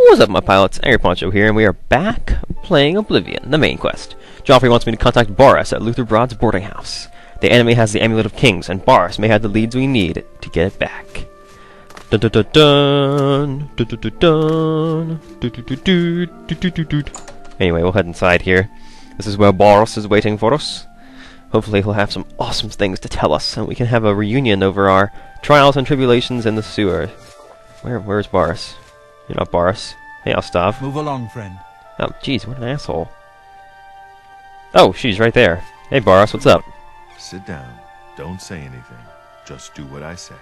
What's up, my pilots? Angryponcho here, and we are back playing Oblivion, the main quest. Joffrey wants me to contact Boris at Luther Broad's boarding house. The enemy has the Amulet of Kings, and Boris may have the leads we need to get it back. Dun dun dun dun, dun dun dun dun. Anyway, we'll head inside here. This is where Boris is waiting for us. Hopefully he'll have some awesome things to tell us, and we can have a reunion over our trials and tribulations in the sewer. Where's Boris? You're not Boris. Hey, Ostov. Move along, friend. Oh, jeez, what an asshole. Oh, she's right there. Hey, Boris, what's up? Sit down. Don't say anything. Just do what I say.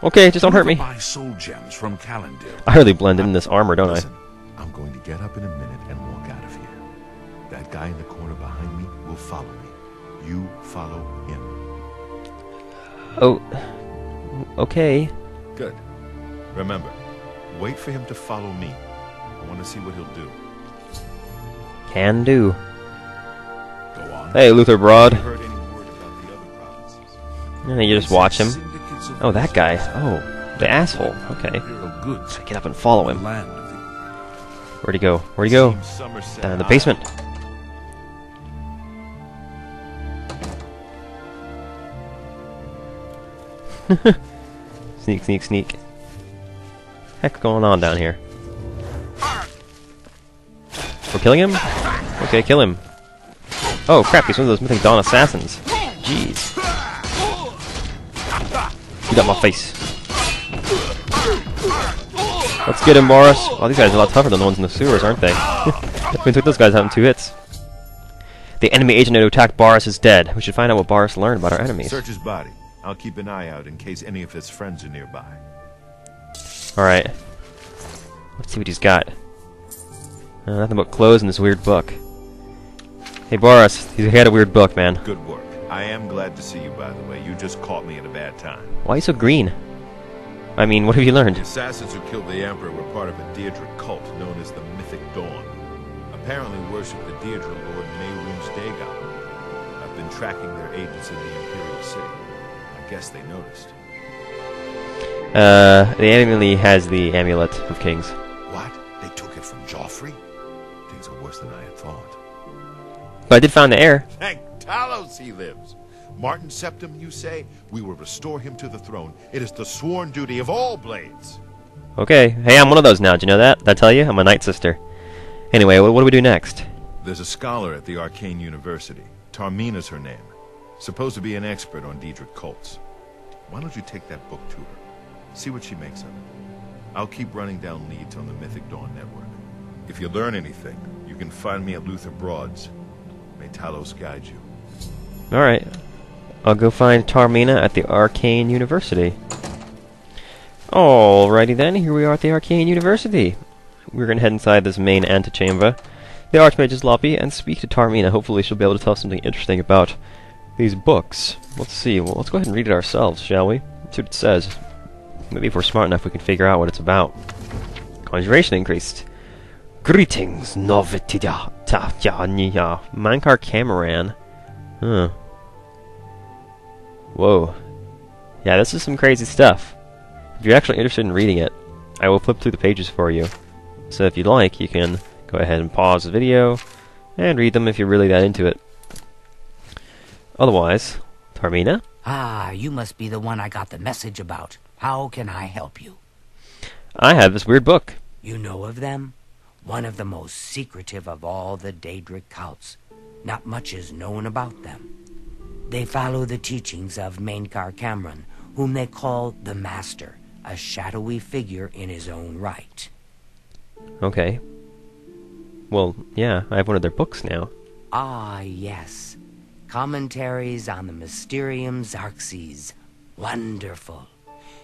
Okay, just don't hurt me. Buy soul gems from Calendar. I really blend in this armor, don't Listen, I'm going to get up in a minute and walk out of here. That guy in the corner behind me will follow me. You follow him. I? Oh, okay. Good. Remember, wait for him to follow me. I want to see what he'll do. Can do. Go on. Hey, Luther Broad. Heard any word about the other provinces? And you just watch him. Syndicates of Oh, that guy. Oh, the asshole. Okay. imperial goods. Get up and follow him. Land of the Where'd he go? Where'd he go? Seems Somerset Down in the High. basement. Sneak, sneak, sneak. Heck's going on down here? We're killing him? Okay, kill him. Oh crap, he's one of those Mythic Dawn assassins. Jeez. Get out my face. Let's get him, Boris. Oh, these guys are a lot tougher than the ones in the sewers, aren't they? We took those guys out in 2 hits. The enemy agent who attacked Boris is dead. We should find out what Boris learned about our enemies. Search his body. I'll keep an eye out in case any of his friends are nearby. Alright. Let's see what he's got. Nothing but clothes in this weird book. Hey Boris, he had a weird book, man. Good work. I am glad to see you, by the way. You just caught me at a bad time. Why are you so green? I mean, what have you learned? The assassins who killed the Emperor were part of a Deirdre cult known as the Mythic Dawn. Apparently worshipped the Deirdre Lord Mehrunes Dagon. I've been tracking their agents in the Imperial City. I guess they noticed. The enemy has the Amulet of Kings. What? They took it from Joffrey? Things are worse than I had thought. But I did find the heir. Thank Talos he lives. Martin Septim, you say? We will restore him to the throne. It is the sworn duty of all blades. Okay. Hey, I'm one of those now. Did you know that? Did I tell you? I'm a Night Sister. Anyway, what do we do next? There's a scholar at the Arcane University. Tarmina's her name. Supposed to be an expert on Daedric cults. Why don't you take that book to her? See what she makes of it. I'll keep running down leads on the Mythic Dawn network. If you learn anything, you can find me at Luther Broad's. May Talos guide you. Alright. I'll go find Tarmina at the Arcane University. Alrighty then, here we are at the Arcane University. We're gonna head inside this main antechamber. The Archmage's lobby and speak to Tarmina. Hopefully she'll be able to tell us something interesting about these books. Let's see. Well, let's go ahead and read it ourselves, shall we? Let's see what it says. Maybe if we're smart enough, we can figure out what it's about. Conjuration increased. Greetings, Novitiya Tatya Mankar Cameron. Huh. Whoa. Yeah, this is some crazy stuff. If you're actually interested in reading it, I will flip through the pages for you. So if you'd like, you can go ahead and pause the video and read them if you're really that into it. Otherwise, Tarmina? Ah, you must be the one I got the message about. How can I help you? I have this weird book. You know of them? One of the most secretive of all the Daedric cults. Not much is known about them. They follow the teachings of Mainkar Cameron, whom they call the Master, a shadowy figure in his own right. Okay. Well, yeah, I have one of their books now. Ah, yes. Commentaries on the Mysterium Xarxes. Wonderful.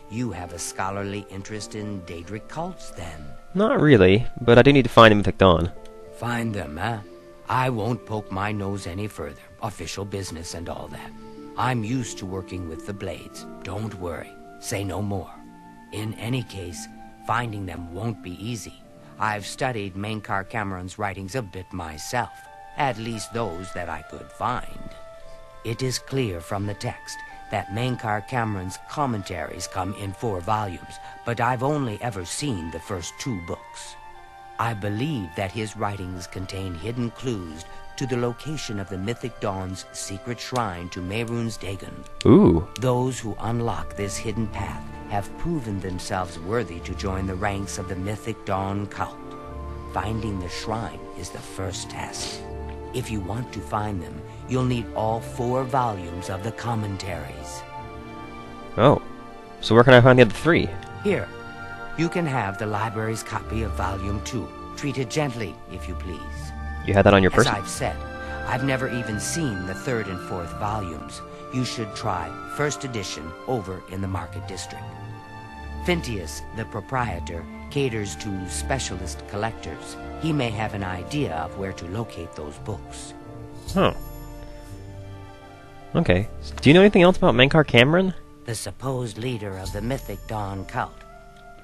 You have a scholarly interest in Daedric cults, then? Not really, but I do need to find a Mythic Dawn. Find them, eh? I won't poke my nose any further. Official business and all that. I'm used to working with the Blades. Don't worry. Say no more. In any case, finding them won't be easy. I've studied Mainkar Cameron's writings a bit myself. At least those that I could find. It is clear from the text that Mankar Cameron's Commentaries come in 4 volumes, but I've only ever seen the first 2 books. I believe that his writings contain hidden clues to the location of the Mythic Dawn's secret shrine to Mehrunes Dagon. Ooh. Those who unlock this hidden path have proven themselves worthy to join the ranks of the Mythic Dawn cult. Finding the shrine is the first test. If you want to find them, you'll need all 4 volumes of the Commentaries. Oh. So where can I find the other 3? Here, you can have the library's copy of Volume 2. Treat it gently, if you please. You had that on your As person? I've said, I've never even seen the 3rd and 4th volumes. You should try first edition over in the Market District. Phintius, the proprietor, caters to specialist collectors. He may have an idea of where to locate those books. Huh. Okay. Do you know anything else about Mankar Cameron? The supposed leader of the Mythic Dawn cult.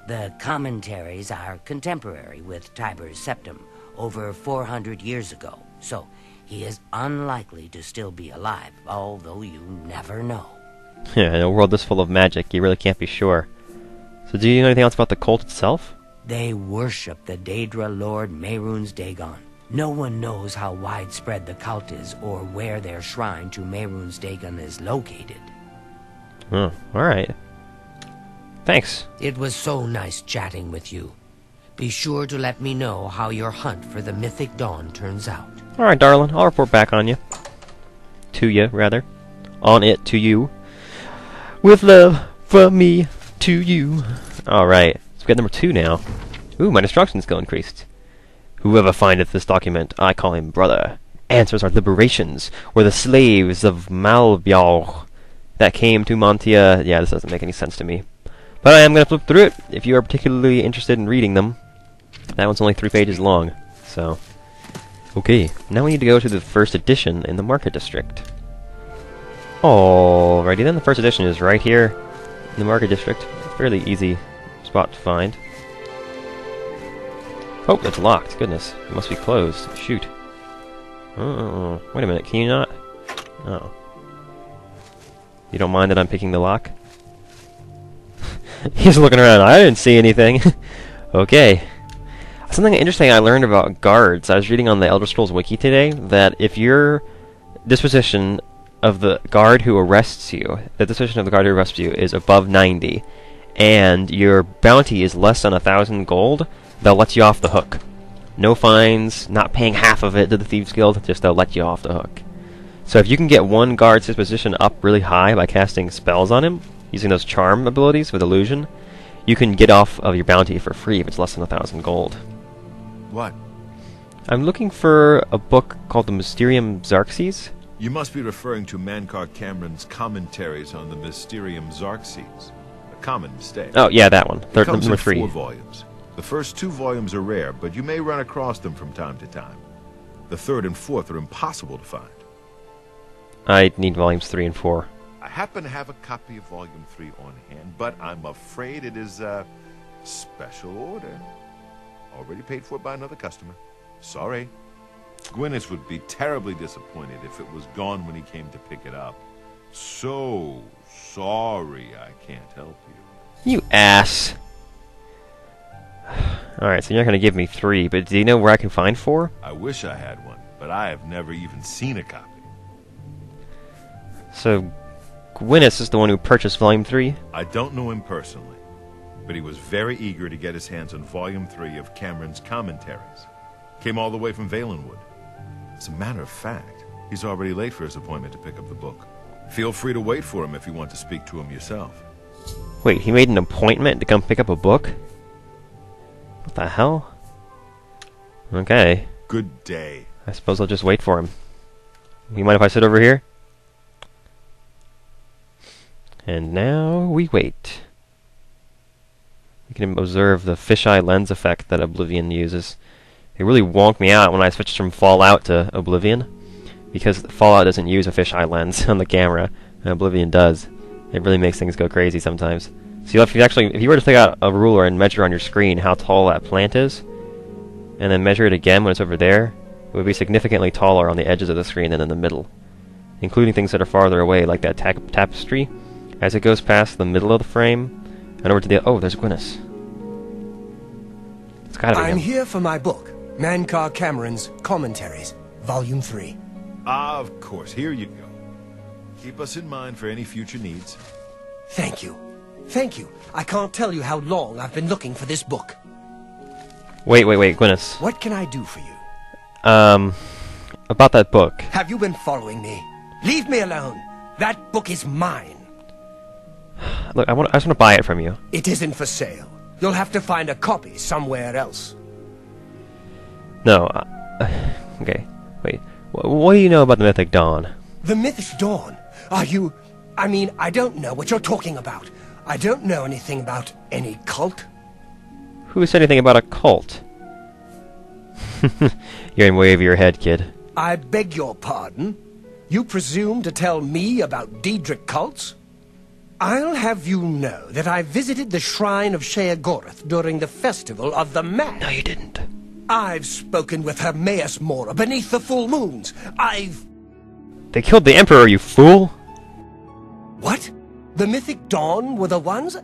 The Commentaries are contemporary with Tiber's Septum, over 400 years ago, so he is unlikely to still be alive, although you never know. Yeah, in a world this full of magic, you really can't be sure. So do you know anything else about the cult itself? They worship the Daedra Lord Mehrunes Dagon. No one knows how widespread the cult is or where their shrine to Mehrunes Dagon is located. Oh, alright. Thanks. It was so nice chatting with you. Be sure to let me know how your hunt for the Mythic Dawn turns out. Alright, darling. I'll report back on you. To you, rather. On it, to you. With love from me to you. Alright. So we got number 2 now. Ooh, my destruction skill increased. Whoever findeth this document, I call him brother. Answers are liberations, or the slaves of Malbjorg that came to Montia. Yeah, this doesn't make any sense to me. But I am going to flip through it if you are particularly interested in reading them. That one's only 3 pages long, so... Okay, now we need to go to the first edition in the Market District. Alrighty then, the first edition is right here in the Market District. Fairly easy spot to find. Oh, it's locked. Goodness, it must be closed. Shoot. Oh, wait a minute, can you not? Oh. You don't mind that I'm picking the lock? He's looking around. I didn't see anything. Okay. Something interesting I learned about guards. I was reading on the Elder Scrolls Wiki today that if your disposition of the guard who arrests you, is above 90, and your bounty is less than 1,000 gold, they'll let you off the hook. No fines, not paying half of it to the Thieves Guild, just they'll let you off the hook. So if you can get one guard's disposition up really high by casting spells on him, using those charm abilities with illusion, you can get off of your bounty for free if it's less than 1,000 gold. What? I'm looking for a book called the Mysterium Xarxes. You must be referring to Mankar Cameron's Commentaries on the Mysterium Xarxes. A common mistake. Oh, yeah, that one. It comes Number in 3. 4 volumes. The first 2 volumes are rare, but you may run across them from time to time. The 3rd and 4th are impossible to find. I need volumes 3 and 4. I happen to have a copy of Volume 3 on hand, but I'm afraid it is a special order. Already paid for by another customer. Sorry. Gwyneth would be terribly disappointed if it was gone when he came to pick it up. So sorry I can't help you. You ass. Alright, so you're not going to give me 3, but do you know where I can find 4? I wish I had one, but I have never even seen a copy. So, Gwyneth is the one who purchased Volume 3? I don't know him personally, but he was very eager to get his hands on Volume 3 of Cameron's Commentaries. Came all the way from Valenwood. As a matter of fact, he's already late for his appointment to pick up the book. Feel free to wait for him if you want to speak to him yourself. Wait, he made an appointment to come pick up a book? What the hell? Okay. Good day. I suppose I'll just wait for him. You mind if I sit over here? And now we wait. You can observe the fisheye lens effect that Oblivion uses. It really wonked me out when I switched from Fallout to Oblivion, because Fallout doesn't use a fisheye lens on the camera, and Oblivion does. It really makes things go crazy sometimes. So if you were to take out a ruler and measure on your screen how tall that plant is, and then measure it again when it's over there, it would be significantly taller on the edges of the screen than in the middle. including things that are farther away, like that tapestry, as it goes past the middle of the frame, and over to the... Oh, there's Gwyneth. It's gotta be I'm him. here for my book, Mankar Cameron's Commentaries, Volume 3. Ah, of course. Here you go. Keep us in mind for any future needs. Thank you. Thank you. I can't tell you how long I've been looking for this book. Wait, Gwyneth. What can I do for you? About that book. Have you been following me? Leave me alone. That book is mine. Look, I just want to buy it from you. It isn't for sale. You'll have to find a copy somewhere else. No, okay, wait. What do you know about the Mythic Dawn? The Mythic Dawn? Are you... I mean, I don't know what you're talking about. I don't know anything about any cult. Who said anything about a cult? You're in way of your head, kid. I beg your pardon? You presume to tell me about Daedric cults? I'll have you know that I visited the shrine of Xarxes during the festival of the Man. No, you didn't. I've spoken with Hermaeus Mora beneath the full moons. They killed the Emperor, you fool! What? The Mythic Dawn were the ones?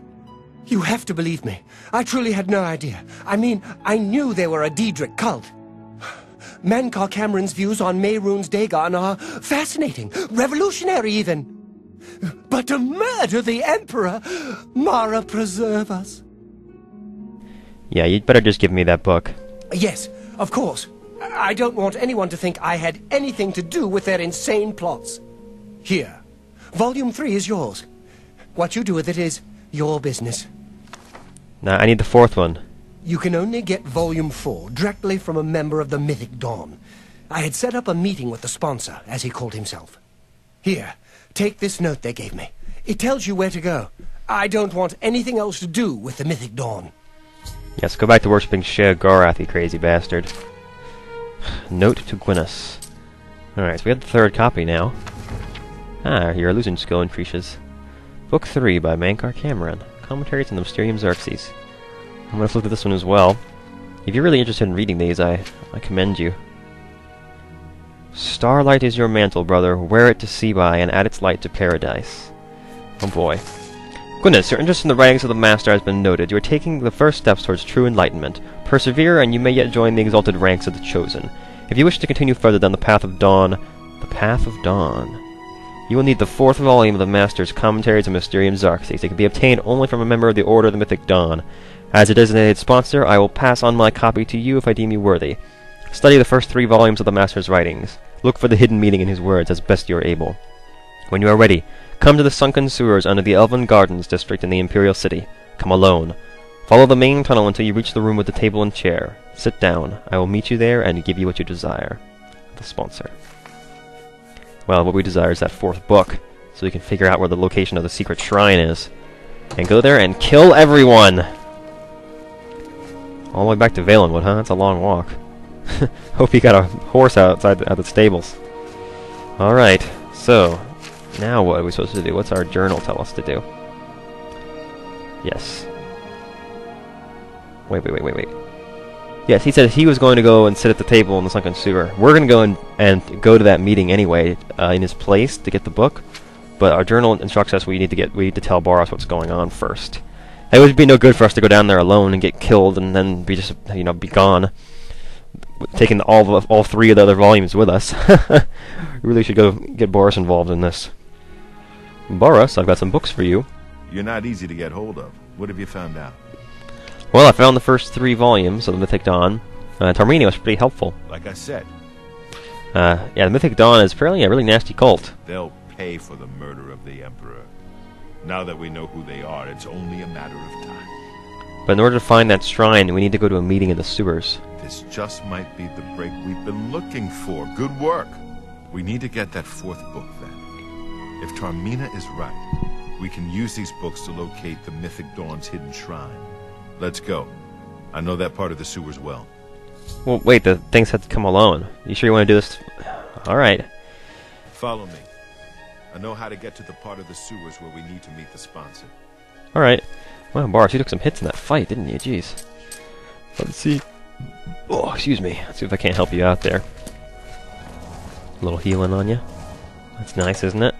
You have to believe me. I truly had no idea. I mean, I knew they were a Daedric cult. Mankar Cameron's views on Mehrunes Dagon are fascinating, revolutionary even. But to murder the Emperor, Mara preserve us. Yeah, you'd better just give me that book. Yes, of course. I don't want anyone to think I had anything to do with their insane plots. Here, Volume 3 is yours. What you do with it is your business. Nah, I need the fourth one. You can only get Volume 4 directly from a member of the Mythic Dawn. I had set up a meeting with the sponsor, as he called himself. Here, take this note they gave me. It tells you where to go. I don't want anything else to do with the Mythic Dawn. Yes, go back to worshipping Xarxes, you crazy bastard. Note to Gwyneth. Alright, so we have the third copy now. Ah, your illusion skill increases. Book 3 by Mankar Cameron. Commentaries on the Mysterium Xarxes. I'm going to flip through this one as well. If you're really interested in reading these, I commend you. Starlight is your mantle, brother. Wear it to see by, and add its light to paradise. Oh boy. Goodness, your interest in the writings of the Master has been noted. You are taking the first steps towards true enlightenment. Persevere, and you may yet join the exalted ranks of the Chosen. If you wish to continue further down the path of dawn... The path of dawn... You will need the fourth volume of the Master's Commentaries on Mysterium Xarxes. It can be obtained only from a member of the Order of the Mythic Dawn. As a designated sponsor, I will pass on my copy to you if I deem you worthy. Study the first 3 volumes of the Master's writings. Look for the hidden meaning in his words as best you are able. When you are ready, come to the sunken sewers under the Elven Gardens district in the Imperial City. Come alone. Follow the main tunnel until you reach the room with the table and chair. Sit down. I will meet you there and give you what you desire. The sponsor. Well, what we desire is that 4th book, so we can figure out where the location of the secret shrine is. And go there and kill everyone! All the way back to Valenwood, huh? That's a long walk. Hope you got a horse outside the stables. Alright, so, now what are we supposed to do? What's our journal tell us to do? Yes. Wait. Yes, he said he was going to go and sit at the table in the sunken sewer. We're going to go and go to that meeting anyway, in his place, to get the book. But our journal instructs us we need to tell Boros what's going on first. It would be no good for us to go down there alone and get killed and then be just, be gone. Taking all 3 of the other volumes with us. We really should go get Boros involved in this. Boros, I've got some books for you. You're not easy to get hold of. What have you found out? Well, I found the first 3 volumes of the Mythic Dawn. Tarmenia was pretty helpful. Like I said, Yeah, the Mythic Dawn is apparently a really nasty cult. they'll pay for the murder of the Emperor. Now that we know who they are, it's only a matter of time. But in order to find that shrine, we need to go to a meeting in the sewers. This just might be the break we've been looking for. Good work. We need to get that 4th book, then. If Tarmina is right, we can use these books to locate the Mythic Dawn's hidden shrine. Let's go. I know that part of the sewers well. Well, wait, the things have to come alone. You sure you want to do this? Alright. Follow me. I know how to get to the part of the sewers where we need to meet the sponsor. Alright. Well, Boris, you took some hits in that fight, didn't you? Jeez. Let's see. Oh, excuse me. Let's see if I can't help you out there. A little healing on you. That's nice, isn't it?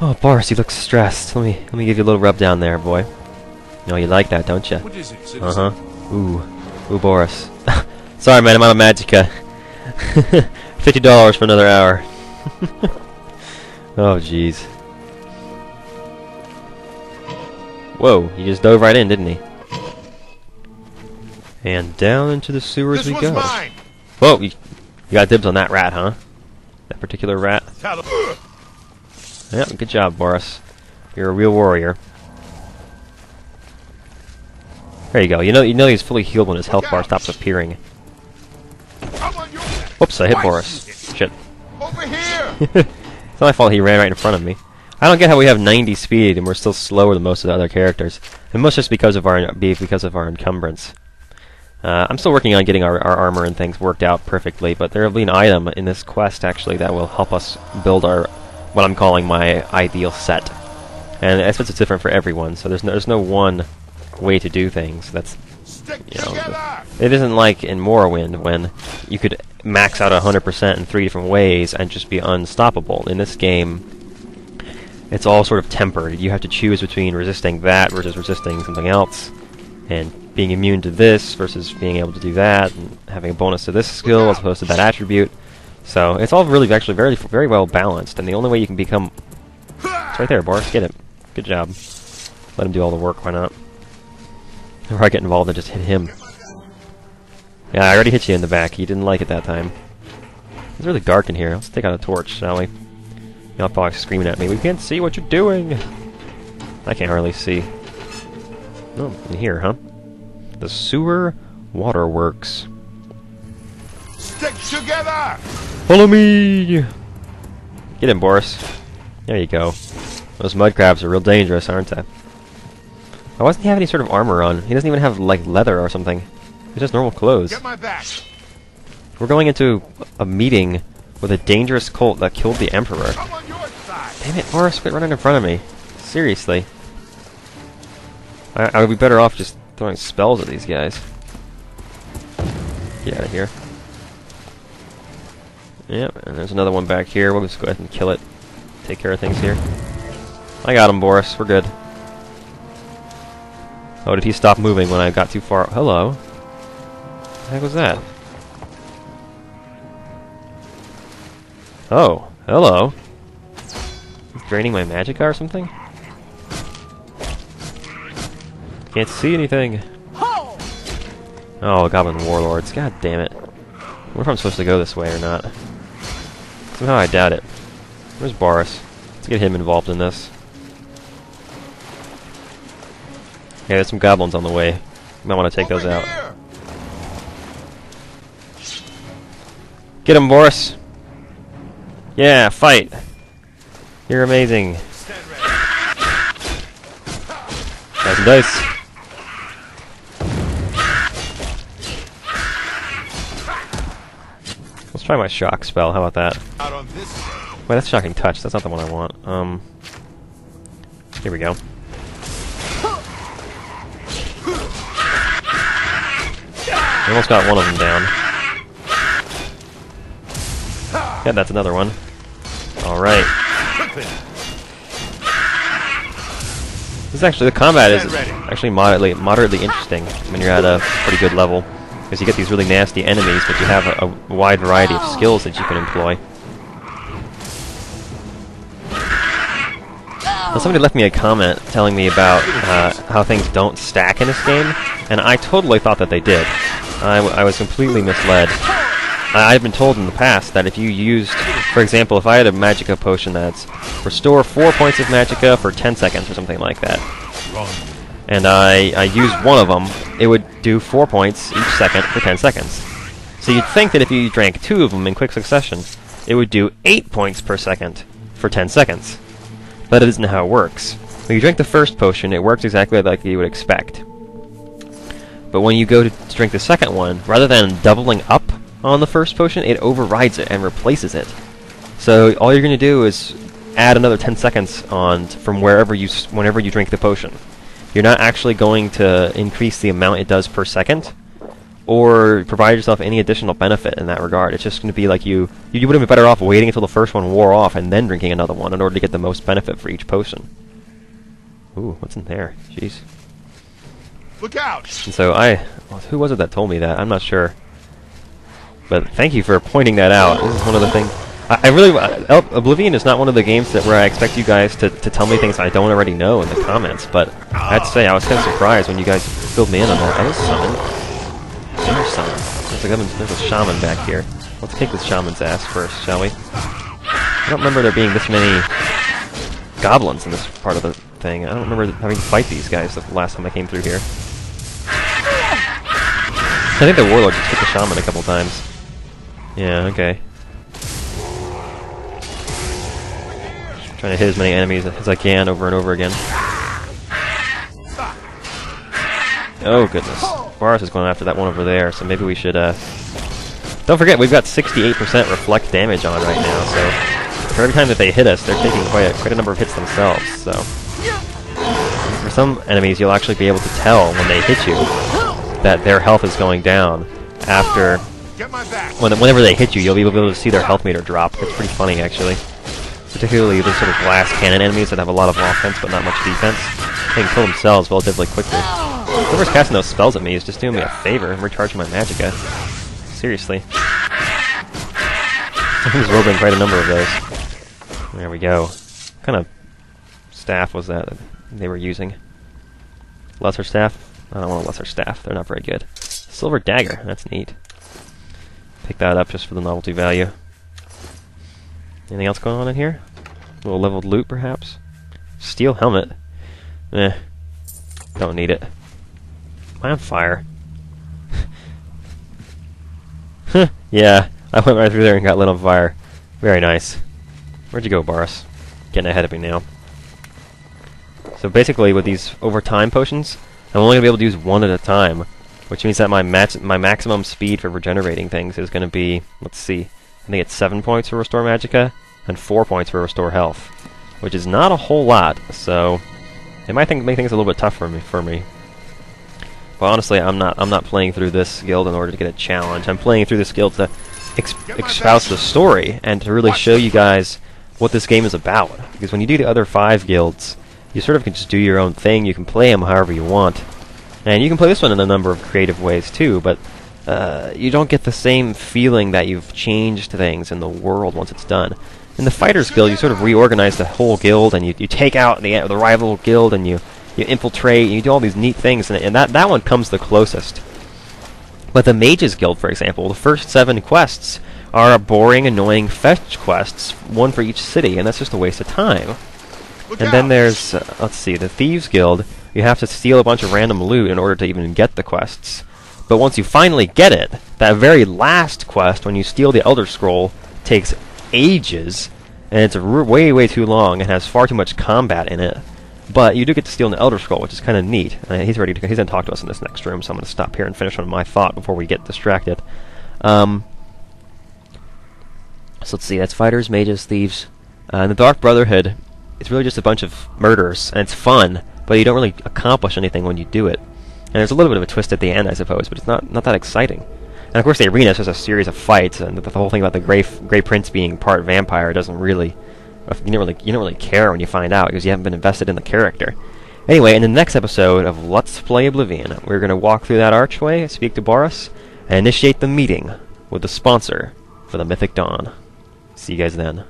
Oh, Boris, you look stressed. Let me give you a little rub down there, boy. No, you like that, don't you? What is it, citizen? Uh-huh. Ooh, Boris. Sorry, man, I'm out of magicka. $50 for another hour. Oh, jeez. Whoa, he just dove right in, didn't he? And down into the sewers we go. Mine. Whoa, you got dibs on that rat, huh? That particular rat? Yep, good job, Boris. You're a real warrior. There you go. You know he's fully healed when his health bar stops appearing. Whoops, I hit Boris. Shit. Over here. It's not my fault he ran right in front of me. I don't get how we have 90 speed and we're still slower than most of the other characters. And most just because of our encumbrance. I'm still working on getting our armor and things worked out perfectly, but there will be an item in this quest actually that will help us build our what I'm calling my ideal set. And I suppose it's different for everyone, so there's no one way to do things. That's, you know, it isn't like in Morrowind when you could max out 100% in 3 different ways and just be unstoppable. In this game, it's all sort of tempered. You have to choose between resisting that versus resisting something else, and being immune to this versus being able to do that, and having a bonus to this skill as opposed to that attribute. So it's all really actually very well balanced, and the only way you can become... It's right there, Boris. Get it. Good job. Let him do all the work. Why not? Or I get involved and just hit him. Yeah, I already hit you in the back. You didn't like it that time. It's really dark in here. Let's take out a torch, shall we? Y'all probably screaming at me. We can't see what you're doing. I can't hardly see. Oh, in here, huh? The sewer waterworks. Stick together. Follow me! Get in, Boris. There you go. Those mud crabs are real dangerous, aren't they? Why doesn't he have any sort of armor on? He doesn't even have, like, leather or something. He's just normal clothes. Get my back. We're going into a meeting with a dangerous cult that killed the Emperor. I'm on your side. Damn it, Boris, quit running in front of me. Seriously. I would be better off just throwing spells at these guys. Get out of here. Yep, and there's another one back here. We'll just go ahead and kill it. Take care of things here. I got him, Boris. We're good. Oh, did he stop moving when I got too far? Hello. What the heck was that? Oh, hello. He's draining my magicka or something? Can't see anything. Oh, Goblin Warlords. God damn it. I wonder if I'm supposed to go this way or not. Somehow I doubt it. Where's Boris? Let's get him involved in this. Yeah, there's some goblins on the way. You might want to take those out. Get him, Boris! Yeah, fight! You're amazing. Nice and dice. Let's try my shock spell. How about that? Wait, that's shocking touch. That's not the one I want. Here we go. I almost got one of them down. Yeah, that's another one. Alright. This is actually, the combat is actually moderately interesting when you're at a pretty good level. Because you get these really nasty enemies, but you have a wide variety of skills that you can employ. Now, somebody left me a comment telling me about how things don't stack in this game, and I totally thought that they did. I was completely misled. I've been told in the past that if you used, for example, if I had a magicka potion that's restore 4 points of magicka for 10 seconds or something like that, and I used one of them, it would do 4 points each second for 10 seconds. So you'd think that if you drank 2 of them in quick succession, it would do 8 points per second for 10 seconds. But it isn't how it works. When you drink the first potion, it works exactly like you would expect. But when you go to drink the second one, rather than doubling up on the first potion, it overrides it and replaces it. So all you're going to do is add another 10 seconds on from whenever you drink the potion. You're not actually going to increase the amount it does per second. or provide yourself any additional benefit in that regard. It's just going to be like you would have been better off waiting until the first one wore off and then drinking another one in order to get the most benefit for each potion. Ooh, what's in there? Jeez. Look out! And so who was it that told me that? I'm not sure. But thank you for pointing that out. This is one of the things. I really Oblivion is not one of the games where I expect you guys to tell me things I don't already know in the comments. But I have to say I was kind of surprised when you guys filled me in on that. I was summoned. There's a shaman back here. Let's kick this shaman's ass first, shall we? I don't remember there being this many goblins in this part of the thing. I don't remember having to fight these guys the last time I came through here. I think the warlord just hit the shaman a couple times. Yeah, okay. Trying to hit as many enemies as I can over and over again. Oh goodness. Boris is going after that one over there, so maybe we should, don't forget, we've got 68% reflect damage on right now, so for every time that they hit us, they're taking quite a number of hits themselves, so. For some enemies, you'll actually be able to tell when they hit you that their health is going down after, whenever they hit you, you'll be able to see their health meter drop. It's pretty funny, actually. Particularly the sort of glass cannon enemies that have a lot of offense but not much defense. They can kill themselves relatively quickly. Whoever's casting those spells at me is just doing me a favor and recharging my magicka. Seriously. Someone's robbing quite a number of those. There we go. What kind of staff was that they were using? Lesser staff? I don't want a lesser staff. They're not very good. Silver dagger. That's neat. Pick that up just for the novelty value. Anything else going on in here? A little leveled loot, perhaps? Steel helmet. Eh. Don't need it. Am I on fire? Yeah, I went right through there and got lit on fire. Very nice. Where'd you go, Boris? Getting ahead of me now. So basically, with these overtime potions, I'm only going to be able to use one at a time, which means that my maximum speed for regenerating things is going to be, let's see, I think it's 7 points for Restore Magicka, and 4 points for Restore Health, which is not a whole lot, so it might make things a little bit tougher for me. But honestly, I'm not playing through this guild in order to get a challenge. I'm playing through this guild to espouse the story, and to really show you guys what this game is about. Because when you do the other 5 guilds, you sort of can just do your own thing, you can play them however you want. And you can play this one in a number of creative ways too, but you don't get the same feeling that you've changed things in the world once it's done. In the Fighters Guild, you sort of reorganize the whole guild, and you take out the rival guild, and you infiltrate, and you do all these neat things, and that one comes the closest. But the Mages Guild, for example, the first 7 quests are boring, annoying fetch quests, one for each city, and that's just a waste of time. And then there's, let's see, the Thieves Guild. You have to steal a bunch of random loot in order to even get the quests. But once you finally get it, that very last quest, when you steal the Elder Scroll, takes ages, and it's way, way too long, and has far too much combat in it. But you do get to steal an Elder Scroll, which is kind of neat. He's going to talk to us in this next room, so I'm going to stop here and finish on my thought before we get distracted. So let's see, that's Fighters, Mages, Thieves. And the Dark Brotherhood, it's really just a bunch of murders, and it's fun, but you don't really accomplish anything when you do it. And there's a little bit of a twist at the end, I suppose, but it's not that exciting. And of course the arena is just a series of fights, and the whole thing about the Grey Prince being part vampire doesn't really... You don't really care when you find out, because you haven't been invested in the character. Anyway, in the next episode of Let's Play Oblivion, we're going to walk through that archway, speak to Boris, and initiate the meeting with the sponsor for the Mythic Dawn. See you guys then.